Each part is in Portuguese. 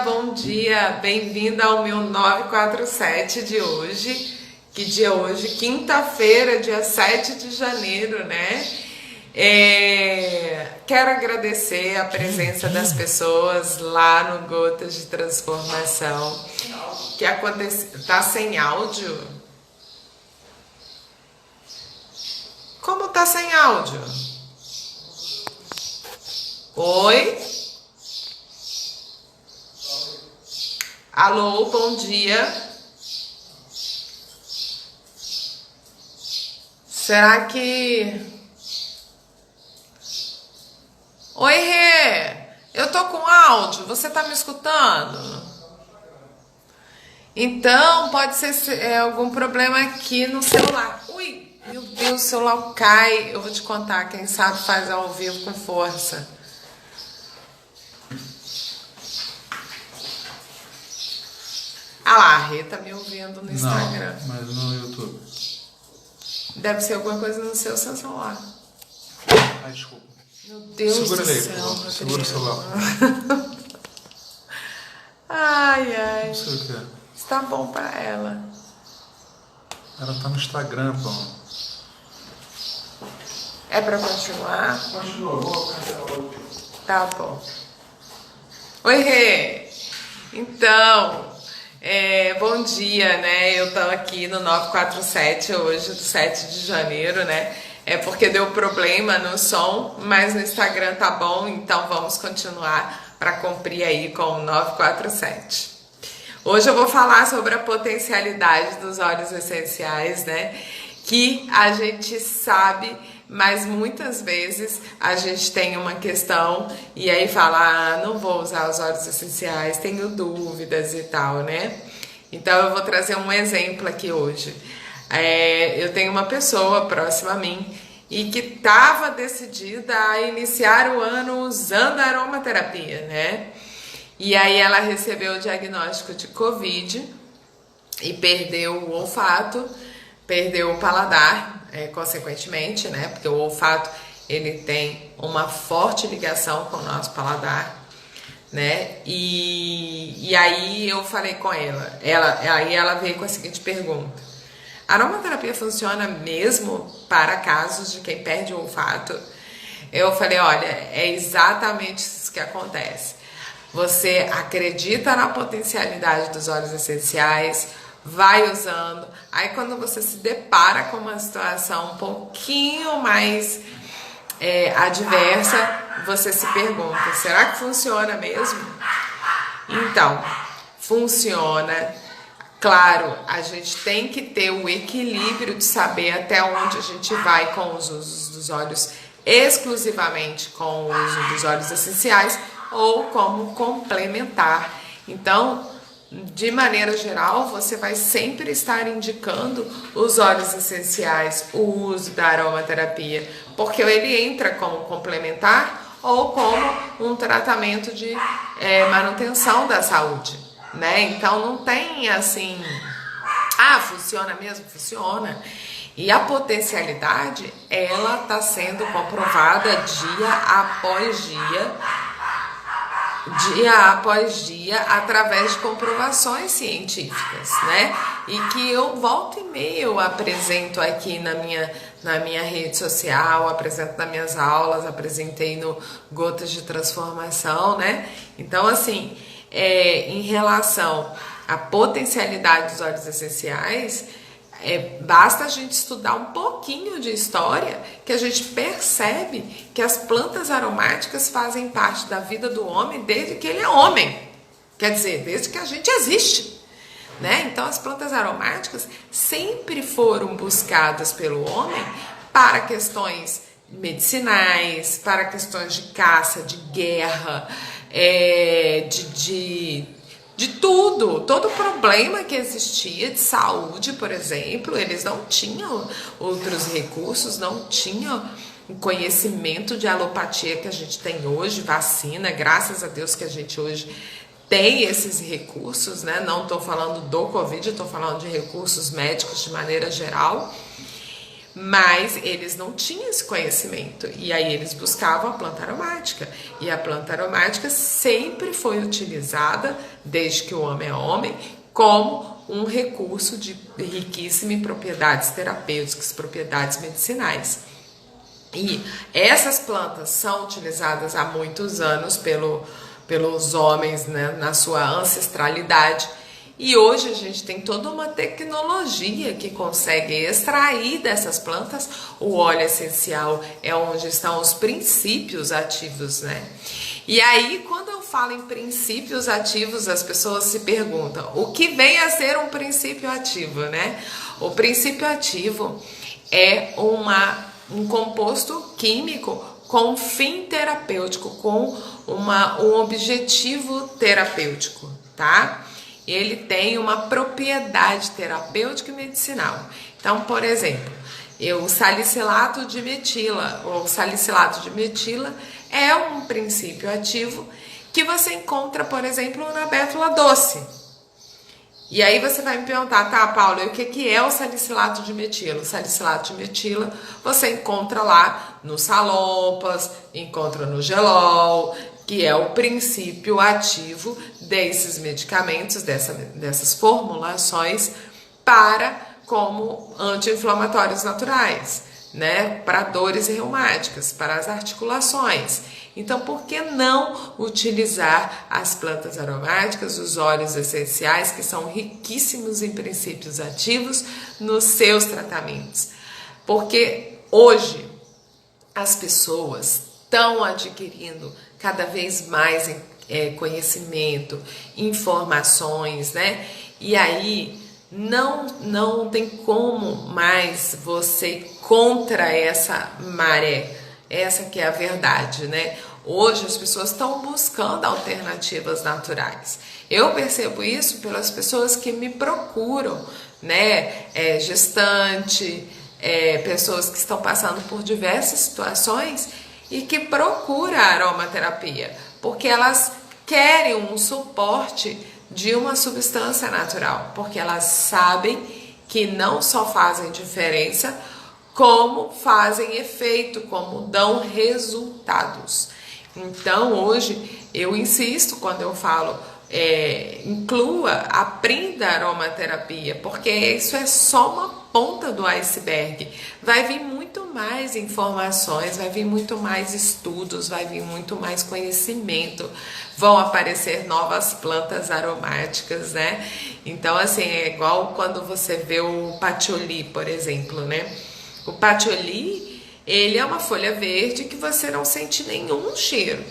Bom dia, bem-vinda ao meu 947 de hoje. Que dia é hoje? Quinta-feira, dia 7 de janeiro, né? Quero agradecer a presença das pessoas lá no Gotas de Transformação. Que acontece... Tá sem áudio? Como tá sem áudio? Oi? Alô, bom dia. Será que... Oi, Rê. Eu tô com áudio. Você tá me escutando? Então, pode ser algum problema aqui no celular. Ui, meu Deus, o celular cai. Eu vou te contar. Quem sabe faz ao vivo com força. Ah lá, a Rê tá me ouvindo no Instagram. Não, mas no YouTube. Deve ser alguma coisa no seu celular. Ai, desculpa. Meu Deus Segura do aí, céu. pô. Segura o celular. Ai, ai. Não sei o que é. Está bom pra ela. Ela tá no Instagram, pô. É pra continuar? Continua, Tá bom. Oi, Rê. Então, bom dia, né? Eu tô aqui no 947 hoje, do 7 de janeiro, né? É porque deu problema no som, mas no Instagram tá bom, então vamos continuar para cumprir aí com o 947. Hoje eu vou falar sobre a potencialidade dos óleos essenciais, né? Que a gente sabe, mas muitas vezes a gente tem uma questão e aí fala, não vou usar os óleos essenciais, tenho dúvidas e tal, né? Então eu vou trazer um exemplo aqui hoje. Eu tenho uma pessoa próxima a mim e que estava decidida a iniciar o ano usando a aromaterapia, né? E aí ela recebeu o diagnóstico de Covid e perdeu o olfato, perdeu o paladar, consequentemente, né? Porque o olfato ele tem uma forte ligação com o nosso paladar, né? E aí eu falei com aí ela veio com a seguinte pergunta: a aromaterapia funciona mesmo para casos de quem perde o olfato? Eu falei, olha, é exatamente isso que acontece. Você acredita na potencialidade dos óleos essenciais, vai usando, aí quando você se depara com uma situação um pouquinho mais adversa, você se pergunta, será que funciona mesmo? Então, funciona. Claro, a gente tem que ter o equilíbrio de saber até onde a gente vai com os usos dos óleos, exclusivamente com o uso dos óleos essenciais ou como complementar. Então, de maneira geral, você vai sempre estar indicando os óleos essenciais, o uso da aromaterapia, porque ele entra como complementar ou como um tratamento de manutenção da saúde, né? Então não tem assim, funciona mesmo? Funciona. E a potencialidade, ela está sendo comprovada dia após dia, através de comprovações científicas, né? E que eu volta e meia eu apresento aqui na minha rede social, apresento nas minhas aulas, apresentei no Gotas de Transformação, né? Então, assim, em relação à potencialidade dos óleos essenciais, basta a gente estudar um pouquinho de história que a gente percebe que as plantas aromáticas fazem parte da vida do homem desde que ele é homem, quer dizer, desde que a gente existe, né? Então as plantas aromáticas sempre foram buscadas pelo homem para questões medicinais, para questões de caça, de guerra, de tudo, todo problema que existia de saúde, por exemplo, eles não tinham outros recursos, não tinham o conhecimento de alopatia que a gente tem hoje, vacina, graças a Deus que a gente hoje tem esses recursos, né? Não estou falando do Covid, estou falando de recursos médicos de maneira geral, Mas eles não tinham esse conhecimento, e aí eles buscavam a planta aromática, e a planta aromática sempre foi utilizada, desde que o homem é homem, como um recurso de riquíssimo em propriedades terapêuticas, propriedades medicinais. E essas plantas são utilizadas há muitos anos pelos homens, né, na sua ancestralidade. E hoje a gente tem toda uma tecnologia que consegue extrair dessas plantas o óleo essencial, é onde estão os princípios ativos, né? E aí, quando eu falo em princípios ativos, as pessoas se perguntam, o que vem a ser um princípio ativo, né? O princípio ativo é um composto químico com fim terapêutico, com um objetivo terapêutico, tá? Ele tem uma propriedade terapêutica e medicinal. Então, por exemplo, o salicilato de metila, ou salicilato de metila é um princípio ativo que você encontra, por exemplo, na bétula doce. E aí você vai me perguntar, tá, Paulo, e o que é o salicilato de metila? O salicilato de metila você encontra lá nos salopas, encontra no gelol, que é o princípio ativo desses medicamentos, dessas formulações como anti-inflamatórios naturais, né? Para dores reumáticas, para as articulações. Então, por que não utilizar as plantas aromáticas, os óleos essenciais, que são riquíssimos em princípios ativos, nos seus tratamentos? Porque hoje as pessoas estão adquirindo cada vez mais conhecimento, informações, né? E aí não tem como mais você ir contra essa maré. Essa que é a verdade, né? Hoje as pessoas estão buscando alternativas naturais. Eu percebo isso pelas pessoas que me procuram, né? Gestante, pessoas que estão passando por diversas situações e que procuram a aromaterapia, porque elas querem um suporte de uma substância natural, porque elas sabem que não só fazem diferença, como fazem efeito, como dão resultados. Então, hoje, eu insisto quando eu falo, aprenda a aromaterapia, porque isso é só uma ponta do iceberg. Vai vir muito mais informações, vai vir muito mais estudos, vai vir muito mais conhecimento, vão aparecer novas plantas aromáticas, né? Então, assim, é igual quando você vê o patchouli, por exemplo, né? O patchouli, ele é uma folha verde que você não sente nenhum cheiro,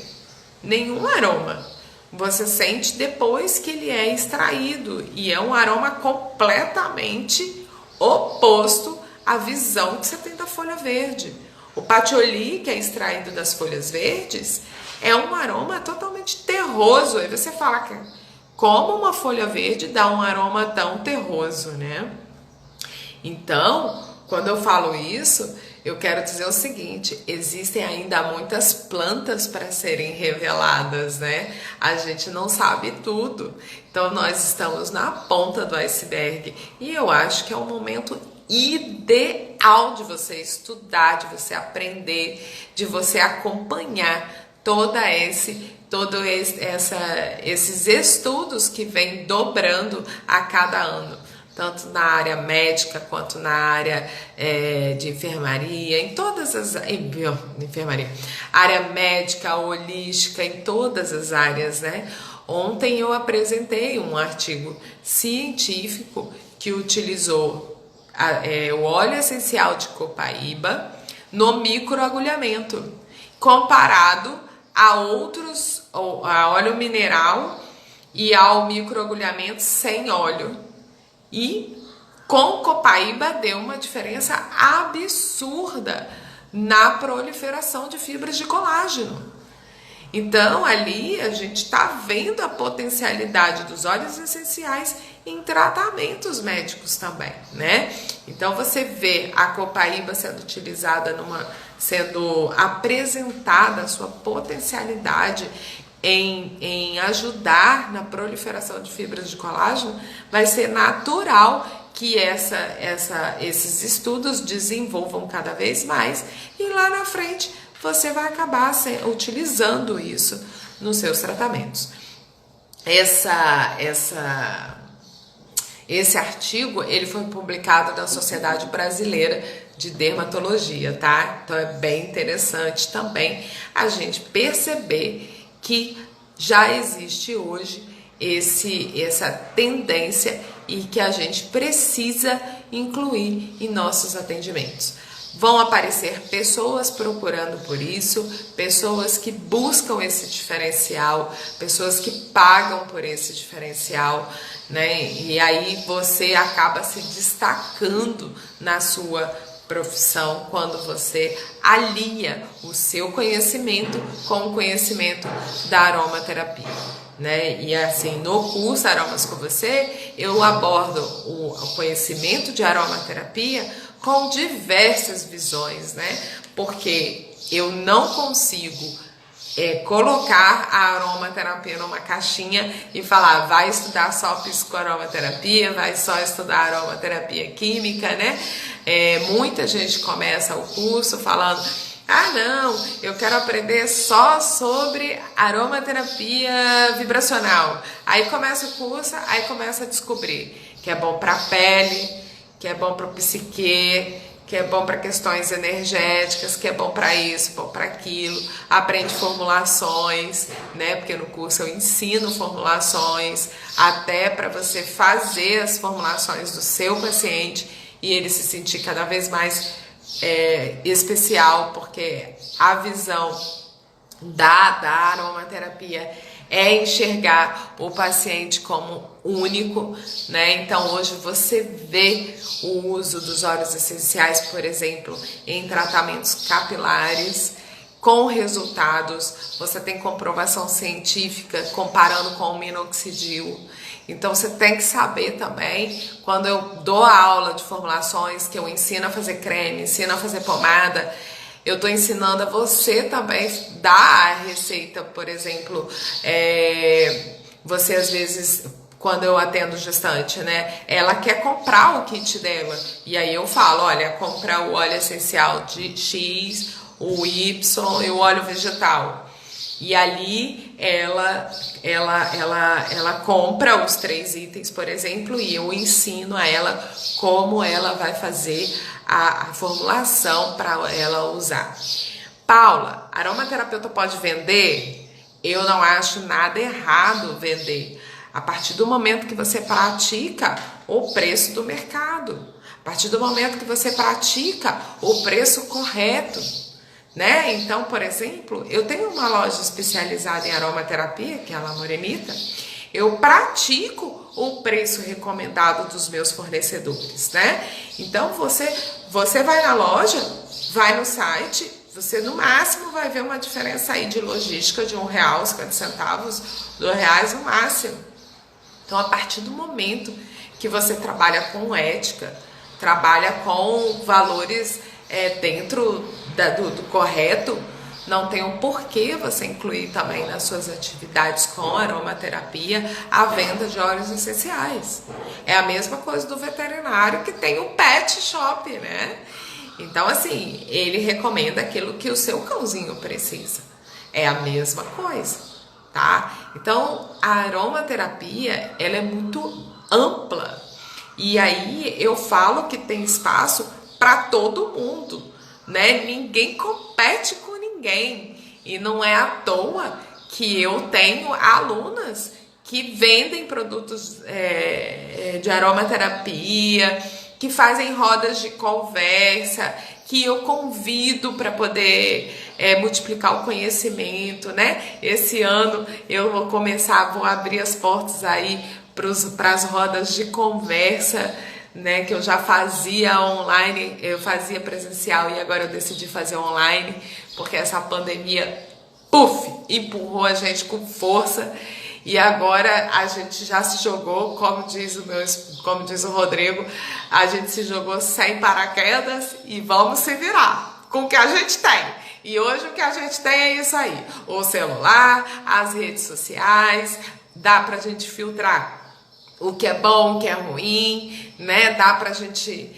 nenhum aroma. Você sente depois que ele é extraído e é um aroma completamente oposto à visão que você tem da folha verde. O patchouli, que é extraído das folhas verdes, é um aroma totalmente terroso. Aí você fala que como uma folha verde dá um aroma tão terroso, né? Então, quando eu falo isso, eu quero dizer o seguinte, existem ainda muitas plantas para serem reveladas, né? A gente não sabe tudo. Então, nós estamos na ponta do iceberg e eu acho que é um momento ideal de você estudar, de você aprender, de você acompanhar esses estudos que vêm dobrando a cada ano, tanto na área médica quanto na área de enfermaria, em todas as enfermaria, área médica, holística, em todas as áreas, né? Ontem eu apresentei um artigo científico que utilizou o óleo essencial de copaíba no microagulhamento, comparado a óleo mineral e ao microagulhamento sem óleo. E com copaíba deu uma diferença absurda na proliferação de fibras de colágeno. Então, ali a gente está vendo a potencialidade dos óleos essenciais em tratamentos médicos também, né? Então, você vê a copaíba sendo utilizada, sendo apresentada a sua potencialidade em ajudar na proliferação de fibras de colágeno, vai ser natural que esses estudos desenvolvam cada vez mais e lá na frente você vai acabar utilizando isso nos seus tratamentos. Esse artigo ele foi publicado na Sociedade Brasileira de Dermatologia, tá? Então é bem interessante também a gente perceber que já existe hoje essa tendência e que a gente precisa incluir em nossos atendimentos. Vão aparecer pessoas procurando por isso, pessoas que buscam esse diferencial, pessoas que pagam por esse diferencial, né? E aí você acaba se destacando na sua profissão quando você alinha o seu conhecimento com o conhecimento da aromaterapia. Né? E assim, no curso Aromas com Você, eu abordo o conhecimento de aromaterapia com diversas visões, né? Porque eu não consigo colocar a aromaterapia numa caixinha e falar, vai estudar só psicoaromaterapia, vai só estudar aromaterapia química, né? Muita gente começa o curso falando, não, eu quero aprender só sobre aromaterapia vibracional. Aí começa o curso, aí começa a descobrir que é bom para a pele, que é bom para o psique, que é bom para questões energéticas, que é bom para isso, bom para aquilo. Aprende formulações, né? Porque no curso eu ensino formulações, até para você fazer as formulações do seu paciente e ele se sentir cada vez mais especial, porque a visão da aromaterapia é enxergar o paciente como único, né? Então hoje você vê o uso dos óleos essenciais, por exemplo, em tratamentos capilares com resultados, você tem comprovação científica comparando com o minoxidil. Então você tem que saber também, quando eu dou a aula de formulações, que eu ensino a fazer creme, ensino a fazer pomada, eu estou ensinando a você também dar a receita, por exemplo, você às vezes, quando eu atendo gestante, né, ela quer comprar o kit dela, e aí eu falo, olha, compra o óleo essencial de X, o Y e o óleo vegetal. E ali ela compra os 3 itens, por exemplo, e eu ensino a ela como ela vai fazer a formulação para ela usar. Paula, aromaterapeuta pode vender? Eu não acho nada errado vender. A partir do momento que você pratica o preço do mercado, a partir do momento que você pratica o preço correto, né? Então, por exemplo, eu tenho uma loja especializada em aromaterapia, que é a La Morenita. Eu pratico o preço recomendado dos meus fornecedores, né? Então, você vai na loja, vai no site, você no máximo vai ver uma diferença aí de logística de R$1, 50 centavos, R$2 no máximo. Então, a partir do momento que você trabalha com ética, trabalha com valores dentro do correto, não tem um porquê você incluir também nas suas atividades com aromaterapia a venda de óleos essenciais. É a mesma coisa do veterinário que tem o pet shop, né? Então, assim, ele recomenda aquilo que o seu cãozinho precisa. É a mesma coisa, tá? Então, a aromaterapia, ela é muito ampla. E aí eu falo que tem espaço para todo mundo, né? Ninguém compete com ninguém. E não é à toa que eu tenho alunas que vendem produtos de aromaterapia, que fazem rodas de conversa, que eu convido para poder multiplicar o conhecimento, né? Esse ano eu vou abrir as portas aí para as rodas de conversa, né, que eu já fazia online, eu fazia presencial e agora eu decidi fazer online, porque essa pandemia, empurrou a gente com força e agora a gente já se jogou, como diz o Rodrigo, a gente se jogou sem paraquedas e vamos se virar com o que a gente tem. E hoje o que a gente tem é isso aí, o celular, as redes sociais, dá pra gente filtrar o que é bom, o que é ruim, né? Dá pra gente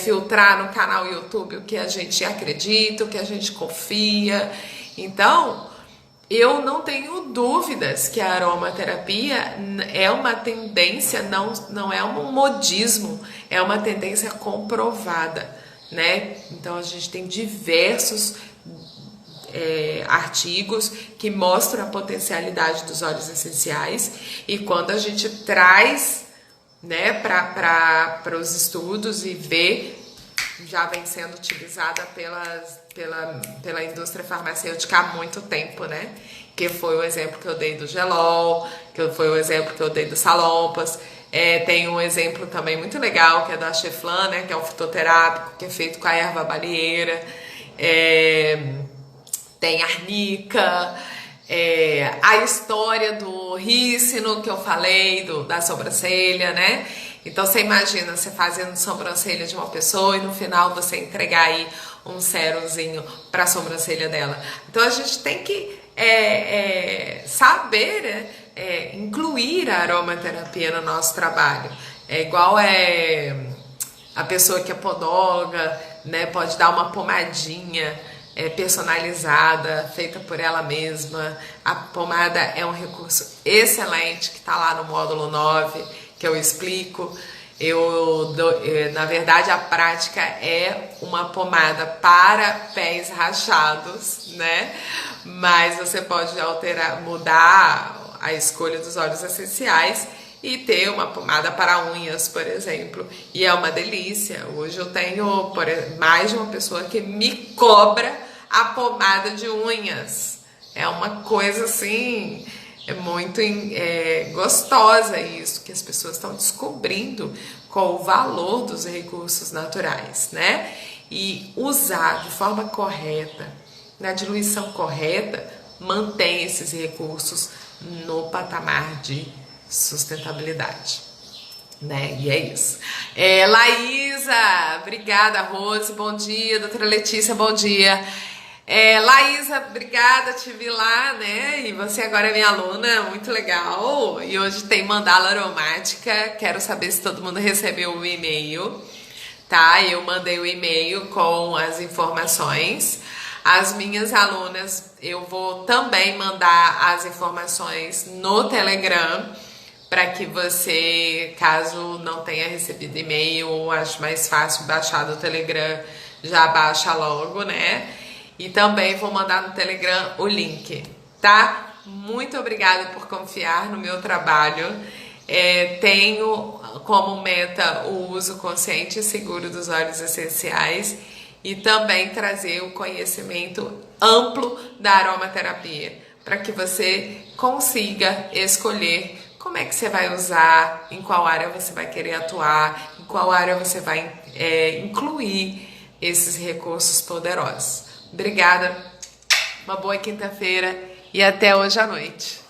filtrar no canal YouTube o que a gente acredita, o que a gente confia. Então, eu não tenho dúvidas que a aromaterapia é uma tendência, não é um modismo, é uma tendência comprovada, né? Então a gente tem diversos artigos que mostram a potencialidade dos óleos essenciais, e quando a gente traz, né, para os estudos e vê, já vem sendo utilizada pela indústria farmacêutica há muito tempo, né? Que foi o exemplo que eu dei do Gelol, que foi o exemplo que eu dei do Salompas. Tem um exemplo também muito legal, que é da Cheflan, né? Que é um fitoterápico, que é feito com a erva baleeira. Tem arnica, a história do rícino que eu falei, da sobrancelha, né? Então você imagina você fazendo sobrancelha de uma pessoa e no final você entregar aí um sérumzinho para a sobrancelha dela. Então a gente tem que saber incluir a aromaterapia no nosso trabalho. É igual a pessoa que é podóloga, né? Pode dar uma pomadinha personalizada, feita por ela mesma. A pomada é um recurso excelente que está lá no módulo 9, que eu explico. Na verdade, a prática é uma pomada para pés rachados, né? Mas você pode mudar a escolha dos óleos essenciais e ter uma pomada para unhas, por exemplo. E é uma delícia. Hoje eu tenho mais de uma pessoa que me cobra a pomada de unhas. É uma coisa assim, muito gostosa isso, que as pessoas estão descobrindo com o valor dos recursos naturais, né? E usar de forma correta, na diluição correta, mantém esses recursos no patamar de sustentabilidade, né? E é isso. Laísa, obrigada. Rose, bom dia. Doutora Letícia, bom dia. Laísa, obrigada, te vi lá, né? E você agora é minha aluna, muito legal. E hoje tem mandala aromática. Quero saber se todo mundo recebeu o e-mail, tá? Eu mandei o e-mail com as informações. As minhas alunas, eu vou também mandar as informações no Telegram, para que você, caso não tenha recebido e-mail, acho mais fácil baixar do Telegram, já baixa logo, né? E também vou mandar no Telegram o link, tá? Muito obrigada por confiar no meu trabalho. Tenho como meta o uso consciente e seguro dos óleos essenciais e também trazer o conhecimento amplo da aromaterapia, para que você consiga escolher como é que você vai usar, em qual área você vai querer atuar, em qual área você vai incluir esses recursos poderosos. Obrigada, uma boa quinta-feira e até hoje à noite.